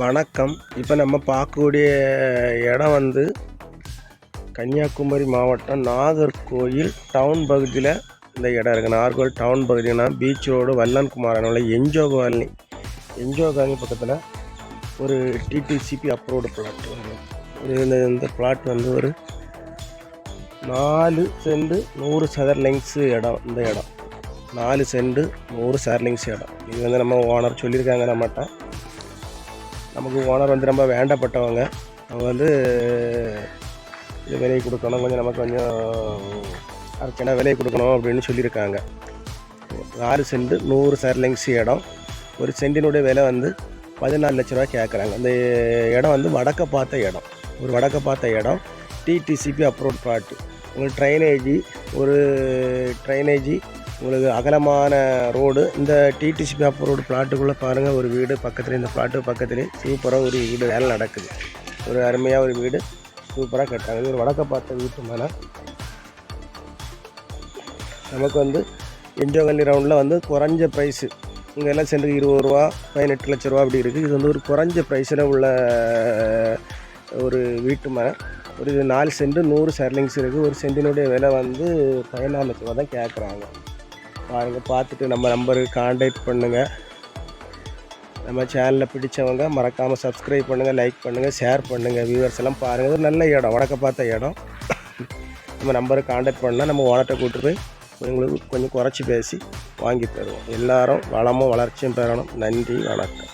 வணக்கம். இப்போ நம்ம பார்க்கக்கூடிய இடம் வந்து கன்னியாகுமரி மாவட்டம் நாகர்கோயில் டவுன் பகுதியில் இந்த இடம் இருக்குது. நாகர்கோயில் டவுன் பகுதினா பீச் ரோடு வல்லன்குமாரனோட என்ஜோ காலனி பக்கத்தில் ஒரு டிடிசிபி அப்ரூவ்டு பிளாட் இந்த பிளாட் வந்து ஒரு 4 சென்ட் 100 சதுர இடம். இந்த இடம் 4 சென்ட் 100 சதுர இடம். இது வந்து நம்ம ஓனர் சொல்லியிருக்காங்க. நமக்கு ஓனர் வந்து ரொம்ப வேண்டப்பட்டவங்க. அவங்க வந்து இது விலை கொடுக்கணும், நமக்கு கொஞ்சம் அர்ச்சனை விலை கொடுக்கணும் அப்படின்னு சொல்லியிருக்காங்க. 4 சென்ட் 100 சதுர இடம். ஒரு சென்டினுடைய விலை வந்து 14 லட்ச ரூபா கேட்குறாங்க. அந்த இடம் வந்து வடக்க பார்த்த இடம் டிடிசிபி அப்ரூவ்ட் பிளாட்டு. உங்களுக்கு ட்ரைனேஜி உங்களுக்கு அகலமான ரோடு. இந்த டிடிசிபி அப்ரூவ்டு பிளாட்டுக்குள்ளே பாருங்கள், ஒரு வீடு பக்கத்தில், இந்த பிளாட்டு பக்கத்துலேயே சூப்பராக ஒரு வீடு வேலை நடக்குது. ஒரு அருமையாக ஒரு வீடு சூப்பராக கட்டுறாங்க. இது ஒரு வடக்க பார்த்த வீட்டு மேலே நமக்கு வந்து என்ஜோகல்லி ரவுண்டில் வந்து குறைஞ்ச ப்ரைஸு. இங்கே எல்லாம் சென்ட்டுக்கு 20 ரூபா 18 லட்ச ரூபா அப்படி இருக்குது. இது வந்து ஒரு குறைஞ்ச ப்ரைஸில் உள்ள ஒரு வீட்டு மேலே ஒரு 4 சென்ட் 100 சதுர இருக்குது. ஒரு சென்டினுடைய விலை வந்து 14 லட்ச ரூபா தான் கேட்குறாங்க. பாருங்கள், பார்த்துட்டு நம்ம நம்பருக்கு கான்டாக்ட் பண்ணுங்கள். நம்ம சேனலில் பிடிச்சவங்க மறக்காமல் சப்ஸ்கிரைப் பண்ணுங்கள், லைக் பண்ணுங்கள், ஷேர் பண்ணுங்கள். வியூவர்ஸ் எல்லாம் பாருங்கள். இது நல்ல இடம், வடக்க பார்த்த இடம். நம்ம நம்பருக்கு கான்டாக்ட் பண்ணால் நம்ம ஓனர்கிட்ட கூப்பிட்டு போய் உங்களுக்கு கொஞ்சம் குறைச்சி பேசி வாங்கி தருவோம். எல்லோரும் வளமும் வளர்ச்சியும் பெறணும். நன்றி, வணக்கம்.